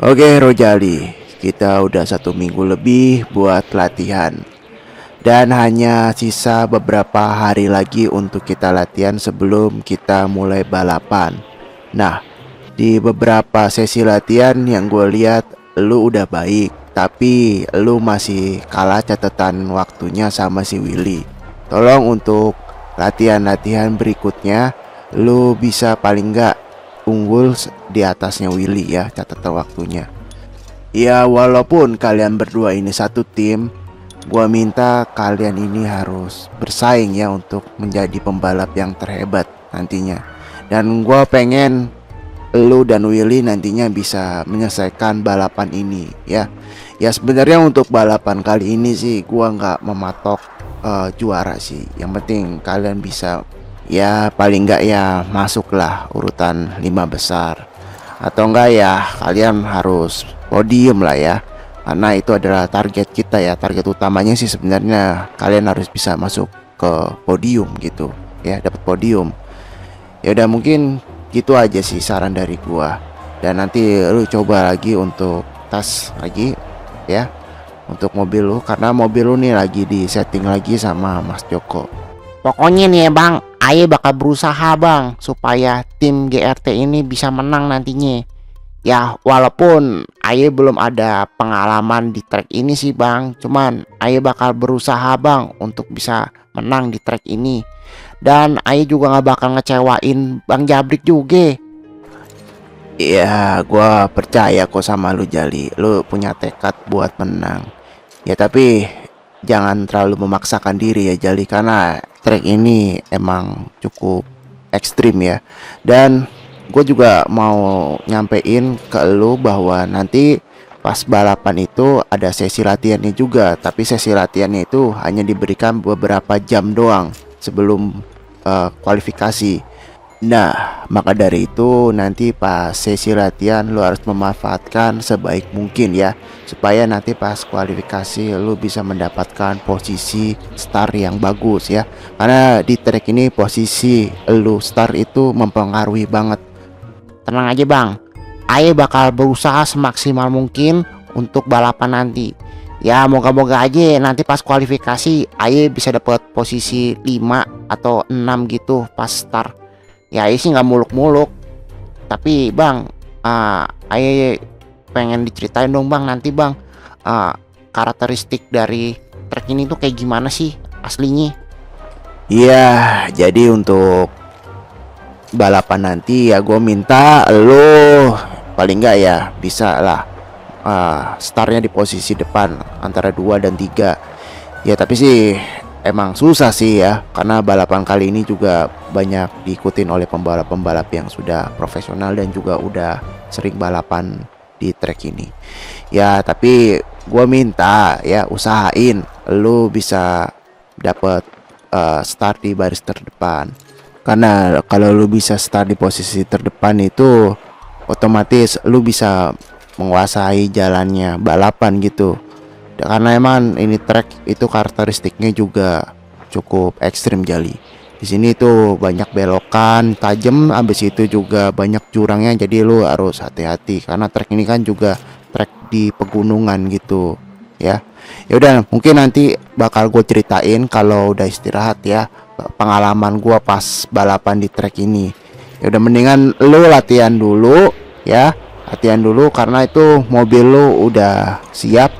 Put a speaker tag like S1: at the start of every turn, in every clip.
S1: Oke Rojali, kita udah 1 minggu lebih buat latihan. Dan hanya sisa beberapa hari lagi untuk kita latihan sebelum kita mulai balapan. Nah, di beberapa sesi latihan yang gue lihat lu udah baik, tapi lu masih kalah catatan waktunya sama si Willy. Tolong untuk latihan-latihan berikutnya lu bisa paling nggak unggul di atasnya Willy ya catatan waktunya. Ya walaupun kalian berdua ini satu tim, gua minta kalian ini harus bersaing ya untuk menjadi pembalap yang terhebat nantinya. Dan gua pengen lu dan Willy nantinya bisa menyelesaikan balapan ini ya. Ya sebenarnya untuk balapan kali ini sih gua nggak mematok juara sih. Yang penting kalian bisa ya paling nggak ya masuklah urutan 5 besar. Atau enggak ya kalian harus podium lah ya. Karena itu adalah target kita ya. Target utamanya sih sebenarnya kalian harus bisa masuk ke podium gitu ya, dapat podium. Ya udah mungkin gitu aja sih saran dari gua. Dan nanti lu coba lagi untuk tes lagi ya untuk mobil lu, karena mobil lu nih lagi di setting lagi sama Mas Joko.
S2: Pokoknya nih ya bang, Aye bakal berusaha bang supaya tim GRT ini bisa menang nantinya. Ya walaupun Aye belum ada pengalaman di track ini sih bang, cuman Aye bakal berusaha bang untuk bisa menang di track ini. Dan Aye juga gak bakal ngecewain Bang Jabrik juga.
S1: Ya gua percaya kok sama lu Jali. Lu punya tekad buat menang. Ya tapi jangan terlalu memaksakan diri ya Jali, karena track ini emang cukup ekstrim ya. Dan gue juga mau nyampein ke lu bahwa nanti pas balapan itu ada sesi latihannya juga. Tapi sesi latihannya itu hanya diberikan beberapa jam doang sebelum kualifikasi. Nah, maka dari itu nanti pas sesi latihan lu harus memanfaatkan sebaik mungkin ya, supaya nanti pas kualifikasi lu bisa mendapatkan posisi start yang bagus ya. Karena di track ini posisi lu start itu mempengaruhi banget.
S2: Tenang aja bang, Aye bakal berusaha semaksimal mungkin untuk balapan nanti. Ya moga-moga aja nanti pas kualifikasi Aye bisa dapat posisi 5 atau 6 gitu pas start. Ya Aye sih nggak muluk-muluk, tapi bang, Aye pengen diceritain dong bang nanti bang, karakteristik dari trek ini tuh kayak gimana sih aslinya?
S1: Iya, jadi untuk balapan nanti ya gue minta lu paling enggak ya bisa lah startnya di posisi depan antara 2 dan 3 ya. Tapi sih emang susah sih ya, karena balapan kali ini juga banyak diikutin oleh pembalap-pembalap yang sudah profesional dan juga udah sering balapan di track ini ya. Tapi gue minta ya usahain lu bisa dapet start di baris terdepan, karena kalau lu bisa start di posisi terdepan itu otomatis lu bisa menguasai jalannya balapan gitu. Karena emang ini track itu karakteristiknya juga cukup ekstrim Jali. Di sini tuh banyak belokan tajam, habis itu juga banyak jurangnya, jadi lu harus hati-hati karena track ini kan juga track di pegunungan gitu ya. Ya udah mungkin nanti bakal gue ceritain kalau udah istirahat ya pengalaman gua pas balapan di track ini. Ya udah mendingan lu latihan dulu ya, latihan dulu karena itu mobil lu udah siap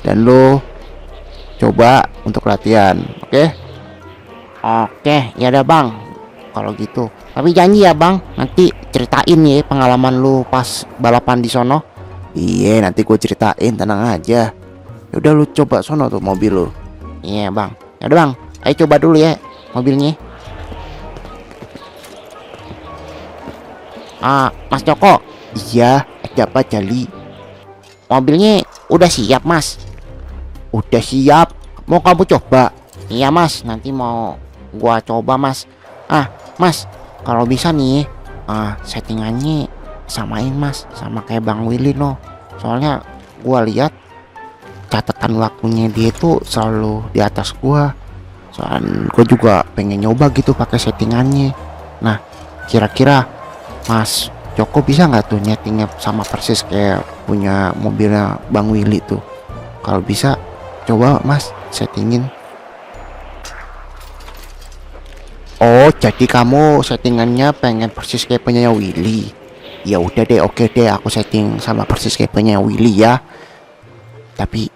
S1: dan lu coba untuk latihan. Oke?
S2: Oke, ya udah bang, kalau gitu. Tapi janji ya bang, nanti ceritain ya pengalaman lu pas balapan di sono.
S1: Iya, nanti gue ceritain, tenang aja. Ya udah lu coba sono tuh mobil lu.
S2: Iya bang, ya udah bang, ayo coba dulu ya mobilnya. Mas Joko,
S1: Iya, apa Jali?
S2: mobilnya udah siap mas?
S1: Udah siap. Mau kamu coba?
S2: Iya mas, nanti mau gua coba mas. Mas, kalau bisa nih, settingannya samain mas, sama kayak Bang Willy no. Soalnya gua lihat catatan waktunya dia itu selalu di atas gua. Soalnya gua juga pengen nyoba gitu pakai settingannya. Nah, kira-kira mas Joko bisa nggak tuh nyetingnya sama persis kayak punya mobilnya Bang Willy tuh? Kalau bisa, coba Mas settingin. Oh, jadi kamu settingannya pengen persis kayak punya Willy. Ya udah deh, oke deh, aku setting sama persis kayak punya Willy ya. Tapi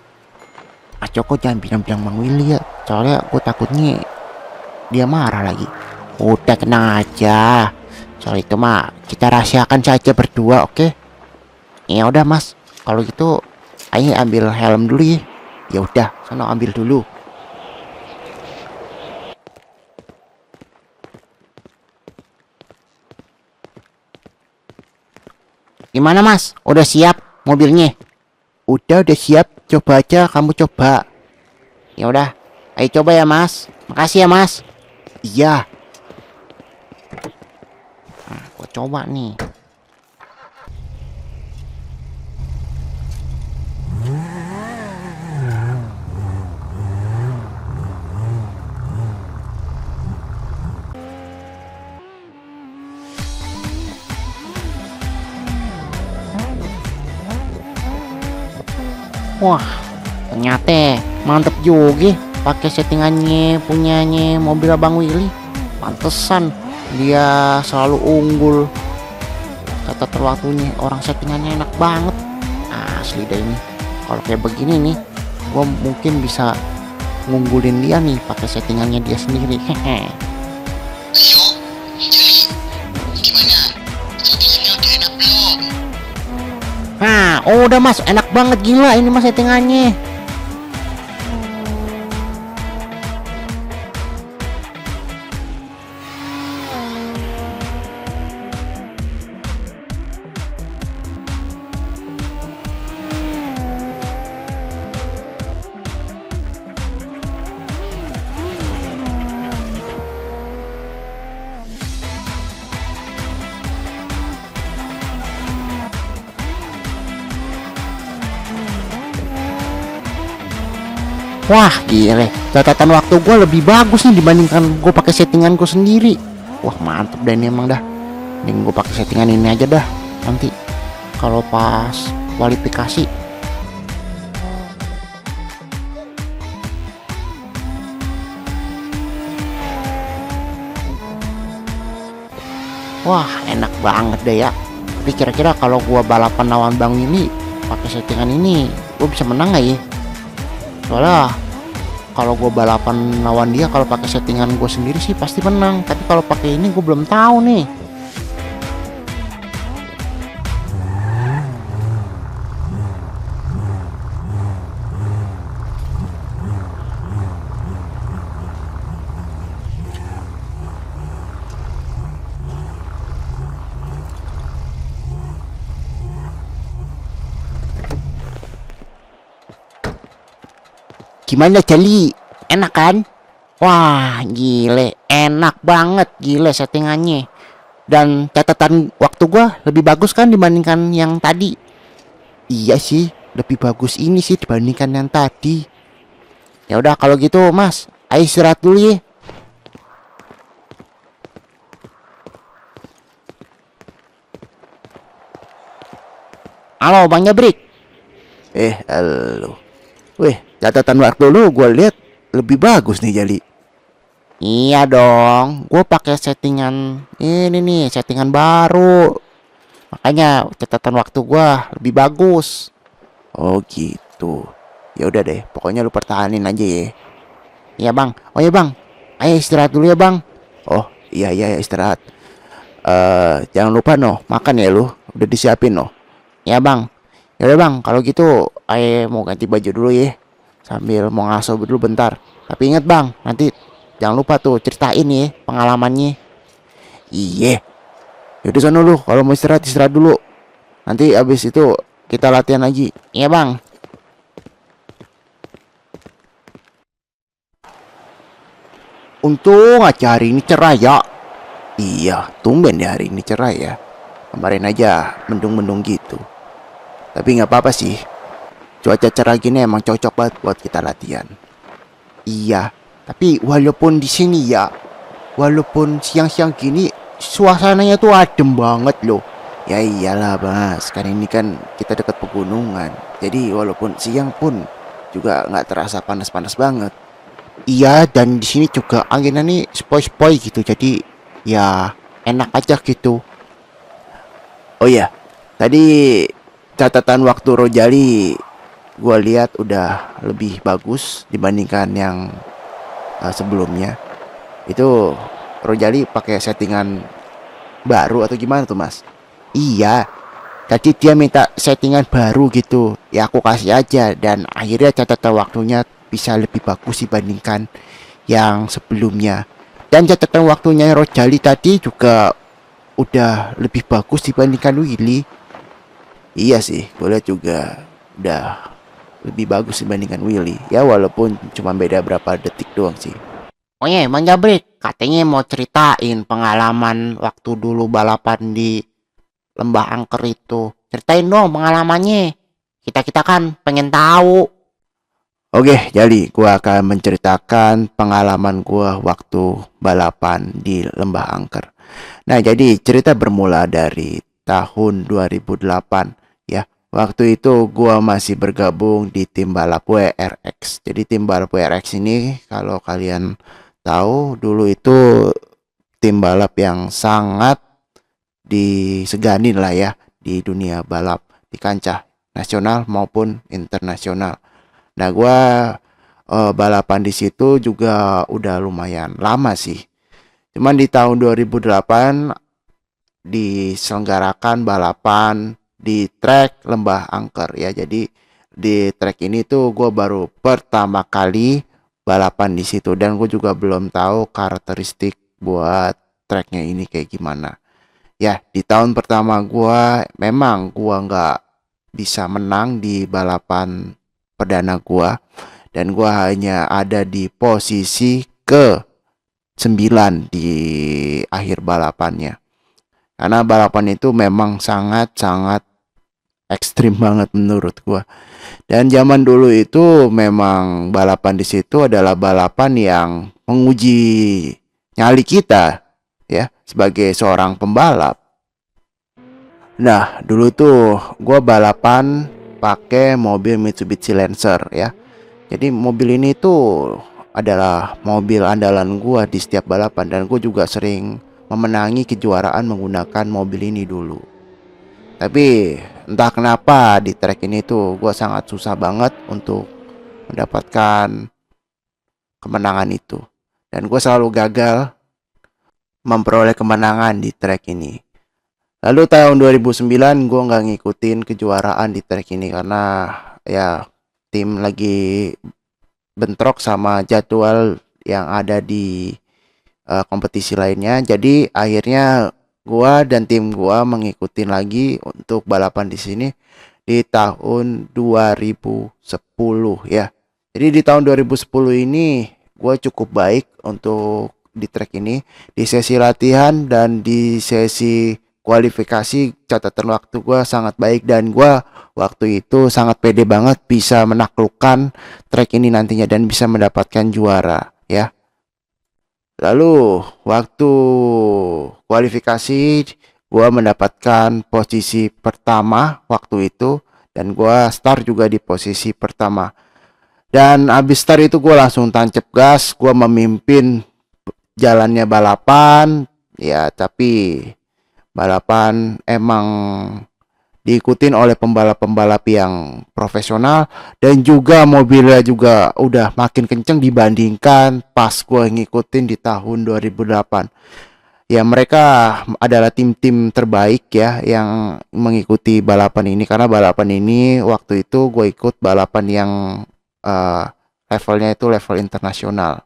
S2: Mas Joko jangan bilang-bilang Bang Willy ya, soalnya aku takutnya dia marah lagi. Udah tenang aja. Soal itu mah kita rahasiakan saja berdua, oke? Ya udah Mas, kalau gitu ayo ambil helm dulu ya. Ya udah, sana ambil dulu. Gimana Mas? Udah siap mobilnya? Udah siap. Coba aja, kamu coba. Ya udah, ayo coba ya Mas. Makasih ya Mas. Iya. Nah, gua coba nih. Wah, ternyata mantep juga pakai settingannya punyanya mobil Abang Willy. Pantesan dia selalu unggul. Catatan waktunya orang settingannya enak banget. Asli deh ini. Kalau kayak begini nih, gua mungkin bisa ngunggulin dia nih pakai settingannya dia sendiri. Hehe.
S3: Ayo, Jali, gimana? Settingannya udah enak belum?
S2: Nah, udah Mas, enak banget gila ini Mas settingannya. Wah gile, catatan waktu gue lebih bagus nih dibandingkan gue pakai settingan gue sendiri. Wah mantep dah ini emang dah. Mending gue pakai settingan ini aja dah. Nanti kalau pas kualifikasi. Wah enak banget deh ya. Tapi kira-kira kalau gue balapan lawan Bang Willy pakai settingan ini, gue bisa menang gak ya? Soalnya kalau gue balapan lawan dia kalau pakai settingan gue sendiri sih pasti menang, tapi kalau pakai ini gue belum tahu nih. Gimana Jali? Enak kan? Wah gile, enak banget gile settingannya. Dan catatan waktu gua lebih bagus kan dibandingkan yang tadi. Iya sih, lebih bagus ini sih dibandingkan yang tadi. Ya udah kalau gitu Mas, ayo istirahat dulu ya. Halo Bang Jabrik.
S1: Halo. Weh, catatan waktu lu gue lihat lebih bagus nih Jali.
S2: Iya dong, gue pakai settingan ini nih, settingan baru. Makanya catatan waktu gue lebih bagus.
S1: Oh gitu. Ya udah deh, pokoknya lu pertahanin aja ya.
S2: Iya bang, oh ya bang, ayo istirahat dulu ya bang.
S1: Oh iya istirahat. Jangan lupa noh, makan ya lu. Udah disiapin noh.
S2: Ya bang, yaudah bang, kalau gitu ayo mau ganti baju dulu ya. Sambil mau ngaso dulu bentar. Tapi ingat bang, nanti jangan lupa tuh ceritain ya pengalamannya.
S1: Iya. Yaudah sana lu, kalau mau istirahat dulu. Nanti abis itu kita latihan lagi.
S2: Iya bang.
S1: Untung aja hari ini cerah ya. Iya, tumben ya hari ini cerah ya. Kemarin aja mendung-mendung gitu. Tapi nggak apa-apa sih. Cuaca cerah gini emang cocok banget buat kita latihan. Iya, tapi walaupun di sini ya, walaupun siang-siang gini suasananya tuh adem banget loh. Ya iyalah Mas, kan ini kan kita dekat pegunungan. Jadi walaupun siang pun juga nggak terasa panas-panas banget.
S2: Iya, dan di sini juga anginnya nih sepoi-sepoi gitu. Jadi ya enak aja gitu.
S1: Oh iya, tadi catatan waktu Rojali gua lihat udah lebih bagus dibandingkan yang sebelumnya. Itu Rojali pakai settingan baru atau gimana tuh Mas?
S2: Iya, tadi dia minta settingan baru gitu. Ya aku kasih aja dan akhirnya catatan waktunya bisa lebih bagus dibandingkan yang sebelumnya. Dan catatan waktunya Rojali tadi juga udah lebih bagus dibandingkan Willy.
S1: Iya sih, gue lihat juga udah lebih bagus dibandingkan Willy. Ya walaupun cuma beda berapa detik doang sih.
S2: Oh iya, Bang Jabrik, katanya mau ceritain pengalaman waktu dulu balapan di Lembah Angker itu. Ceritain dong pengalamannya. Kita kan pengen tahu.
S1: Oke, jadi gua akan menceritakan pengalaman gua waktu balapan di Lembah Angker. Nah, jadi cerita bermula dari tahun 2008 ya. Waktu itu gua masih bergabung di tim balap WRX. Jadi tim balap WRX ini kalau kalian tahu dulu itu tim balap yang sangat diseganin lah ya di dunia balap di kancah nasional maupun internasional. Nah, gua balapan di situ juga udah lumayan lama sih. Cuman di tahun 2008 diselenggarakan balapan di trek Lembah Angker ya. Jadi di trek ini tuh gue baru pertama kali balapan di situ dan gue juga belum tahu karakteristik buat treknya ini kayak gimana. Ya, di tahun pertama gue memang gue nggak bisa menang di balapan perdana gue dan gue hanya ada di posisi ke 9 di akhir balapannya. Karena balapan itu memang sangat-sangat ekstrim banget menurut gua. Dan zaman dulu itu memang balapan di situ adalah balapan yang menguji nyali kita ya sebagai seorang pembalap. Nah, dulu tuh gua balapan pakai mobil Mitsubishi Lancer ya. Jadi mobil ini tuh adalah mobil andalan gua di setiap balapan dan gua juga sering memenangi kejuaraan menggunakan mobil ini dulu. Tapi entah kenapa di track ini tuh gue sangat susah banget untuk mendapatkan kemenangan itu. Dan gue selalu gagal memperoleh kemenangan di track ini. Lalu tahun 2009 gue nggak ngikutin kejuaraan di track ini karena ya tim lagi bentrok sama jadwal yang ada di kompetisi lainnya. Jadi akhirnya gua dan tim gua mengikuti lagi untuk balapan di sini di tahun 2010 ya. Jadi di tahun 2010 ini gua cukup baik untuk di track ini, di sesi latihan dan di sesi kualifikasi catatan waktu gua sangat baik dan gua waktu itu sangat pede banget bisa menaklukkan track ini nantinya dan bisa mendapatkan juara ya. Lalu waktu kualifikasi gua mendapatkan posisi pertama waktu itu dan gua start juga di posisi pertama. Dan abis start itu gua langsung tancap gas, gua memimpin jalannya balapan. Ya, tapi balapan emang diikutin oleh pembalap-pembalap yang profesional dan juga mobilnya juga udah makin kenceng dibandingkan pas gue ngikutin di tahun 2008. Ya mereka adalah tim-tim terbaik ya yang mengikuti balapan ini karena balapan ini waktu itu gue ikut balapan yang levelnya itu level internasional.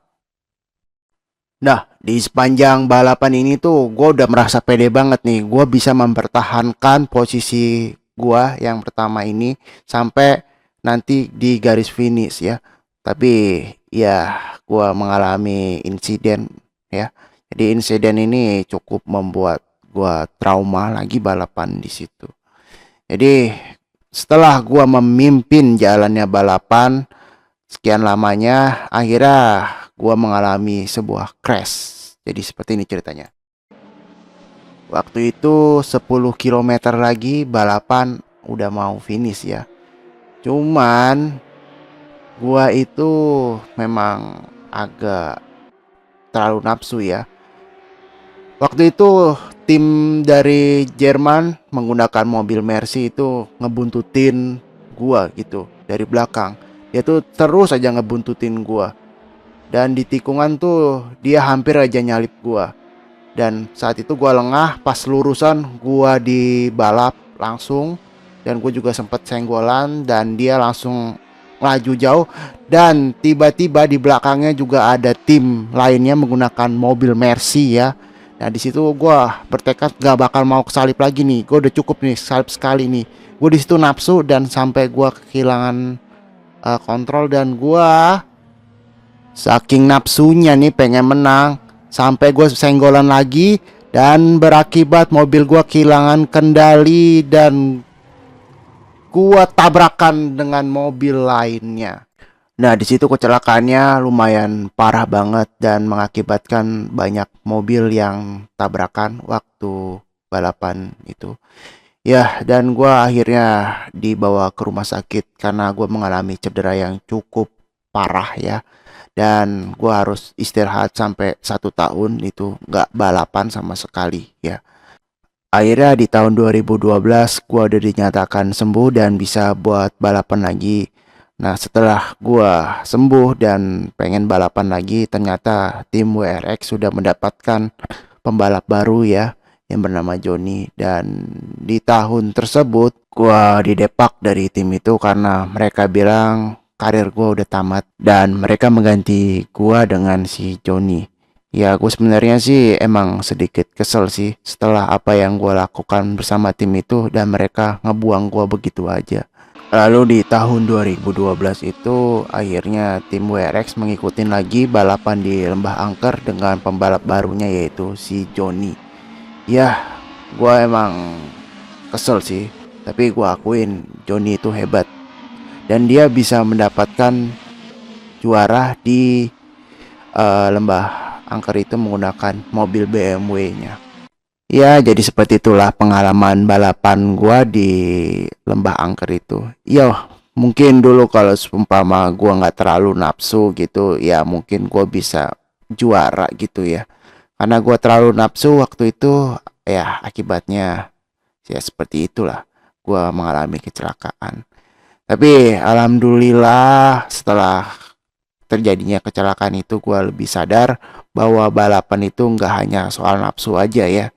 S1: Nah, di sepanjang balapan ini tuh gue udah merasa pede banget nih. Gue bisa mempertahankan posisi gue yang pertama ini sampai nanti di garis finish ya. Tapi ya gue mengalami insiden ya. Jadi insiden ini cukup membuat gue trauma lagi balapan di situ. Jadi setelah gue memimpin jalannya balapan sekian lamanya, akhirnya gua mengalami sebuah crash. Jadi seperti ini ceritanya. Waktu itu 10 kilometer lagi balapan udah mau finish ya. Cuman gua itu memang agak terlalu nafsu ya. Waktu itu tim dari Jerman menggunakan mobil Mercy itu ngebuntutin gua gitu dari belakang. Dia tuh terus aja ngebuntutin gua. Dan di tikungan tuh dia hampir aja nyalip gua. Dan saat itu gua lengah pas lurusan gua dibalap langsung, dan gue juga sempat senggolan dan dia langsung laju jauh, dan tiba-tiba di belakangnya juga ada tim lainnya menggunakan mobil Mercy ya. Nah di situ gua bertekad gak bakal mau kesalip lagi nih. Gue udah cukup nih salip sekali nih. Gue di situ nafsu dan sampai gua kehilangan kontrol, dan gua saking nafsunya nih pengen menang sampai gue senggolan lagi, dan berakibat mobil gue kehilangan kendali dan gue tabrakan dengan mobil lainnya. Nah di situ kecelakaannya lumayan parah banget dan mengakibatkan banyak mobil yang tabrakan waktu balapan itu. Ya, dan gue akhirnya dibawa ke rumah sakit karena gue mengalami cedera yang cukup parah ya. Dan gue harus istirahat sampai 1 tahun itu nggak balapan sama sekali ya. Akhirnya di tahun 2012 gue udah dinyatakan sembuh dan bisa buat balapan lagi. Nah setelah gue sembuh dan pengen balapan lagi, ternyata tim WRX sudah mendapatkan pembalap baru ya, yang bernama Johnny. Dan di tahun tersebut gue didepak dari tim itu karena mereka bilang karir gue udah tamat dan mereka mengganti gue dengan si Johnny. Ya gue sebenarnya sih emang sedikit kesel sih setelah apa yang gue lakukan bersama tim itu dan mereka ngebuang gue begitu aja. Lalu di tahun 2012 itu akhirnya tim WRX mengikuti lagi balapan di Lembah Angker dengan pembalap barunya yaitu si Johnny. Ya gue emang kesel sih, tapi gue akuin Johnny itu hebat dan dia bisa mendapatkan juara di Lembah Angker itu menggunakan mobil BMW-nya. Ya, jadi seperti itulah pengalaman balapan gua di Lembah Angker itu. Ya, mungkin dulu kalau seumpama gua nggak terlalu nafsu gitu, ya mungkin gua bisa juara gitu ya. Karena gua terlalu nafsu waktu itu, ya akibatnya ya seperti itulah. Gua mengalami kecelakaan. Tapi alhamdulillah setelah terjadinya kecelakaan itu gue lebih sadar bahwa balapan itu nggak hanya soal nafsu aja ya.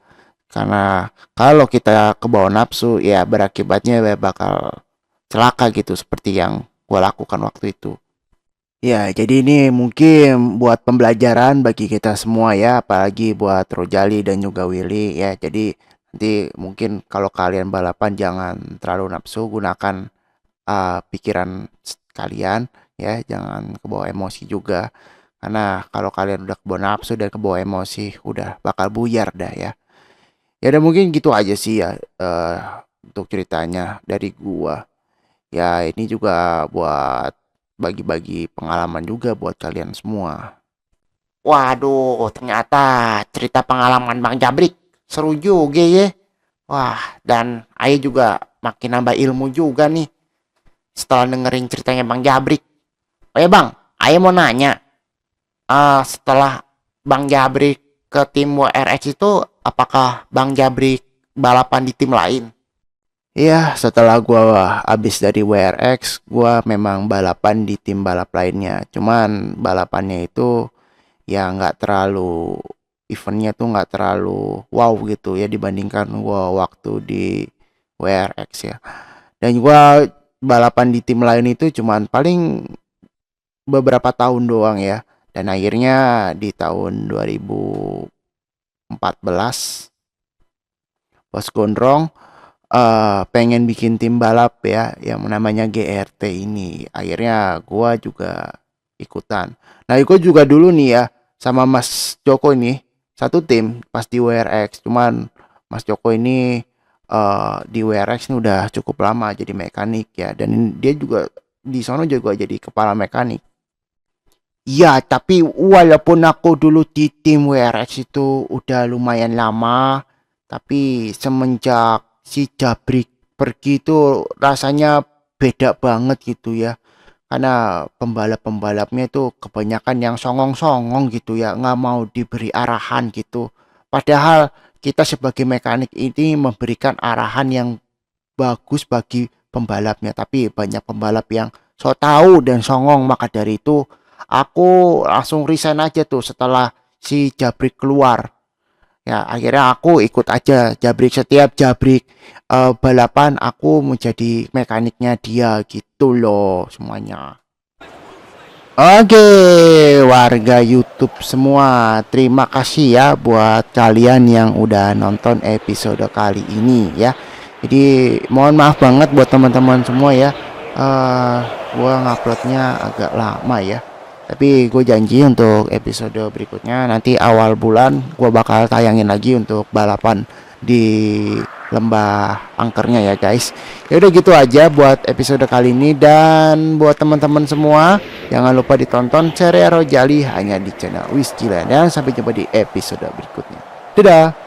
S1: Karena kalau kita kebawa nafsu ya berakibatnya bakal celaka gitu seperti yang gue lakukan waktu itu. Ya, jadi ini mungkin buat pembelajaran bagi kita semua ya, apalagi buat Rojali dan juga Willy ya. Jadi nanti mungkin kalau kalian balapan jangan terlalu nafsu, gunakan pikiran kalian ya, jangan kebawa emosi juga. Karena kalau kalian udah kebawa nafsu dan kebawa emosi, udah bakal buyar dah ya. Ya udah mungkin gitu aja sih ya untuk ceritanya dari gua. Ya ini juga buat bagi-bagi pengalaman juga buat kalian semua.
S2: Waduh, ternyata cerita pengalaman Bang Jabrik seru juga ya. Wah, dan Aye juga makin nambah ilmu juga nih setelah dengerin ceritanya Bang Jabrik. Oh ya Bang, Aye mau nanya, setelah Bang Jabrik ke tim WRX itu, apakah Bang Jabrik balapan di tim lain?
S1: Iya, setelah gua habis dari WRX, gua memang balapan di tim balap lainnya. Cuman balapannya itu ya nggak terlalu, eventnya tuh nggak terlalu wow gitu ya dibandingkan gua waktu di WRX ya. Dan gua balapan di tim lain itu cuman paling beberapa tahun doang ya. Dan akhirnya di tahun 2014 Bos Gondrong pengen bikin tim balap ya yang namanya GRT ini. Akhirnya gua juga ikutan. Nah, gua juga dulu nih ya sama Mas Joko ini satu tim pas di WRX. Cuman Mas Joko ini di WRX ini udah cukup lama jadi mekanik ya, dan dia juga di sono juga jadi kepala mekanik. Ya, tapi walaupun aku dulu di tim WRX itu udah lumayan lama, Tapi semenjak si Jabrik pergi itu rasanya beda banget gitu ya. Karena pembalap-pembalapnya itu kebanyakan yang songong-songong gitu ya, nggak mau diberi arahan gitu. Padahal kita sebagai mekanik ini memberikan arahan yang bagus bagi pembalapnya, tapi banyak pembalap yang so tahu dan songong. Maka dari itu aku langsung resign aja tuh setelah si Jabrik keluar. Ya, akhirnya aku ikut aja Jabrik. Setiap Jabrik balapan aku menjadi mekaniknya dia gitu loh semuanya. Oke, warga YouTube semua, terima kasih ya buat kalian yang udah nonton episode kali ini ya. Jadi mohon maaf banget buat teman-teman semua ya. Gua nguploadnya agak lama ya. Tapi gue janji untuk episode berikutnya nanti awal bulan gue bakal tayangin lagi untuk balapan di lembah angkernya ya guys. Ya udah gitu aja buat episode kali ini, dan buat teman-teman semua jangan lupa ditonton Ceria Rojali hanya di channel Wisjila, dan sampai jumpa di episode berikutnya. Dadah.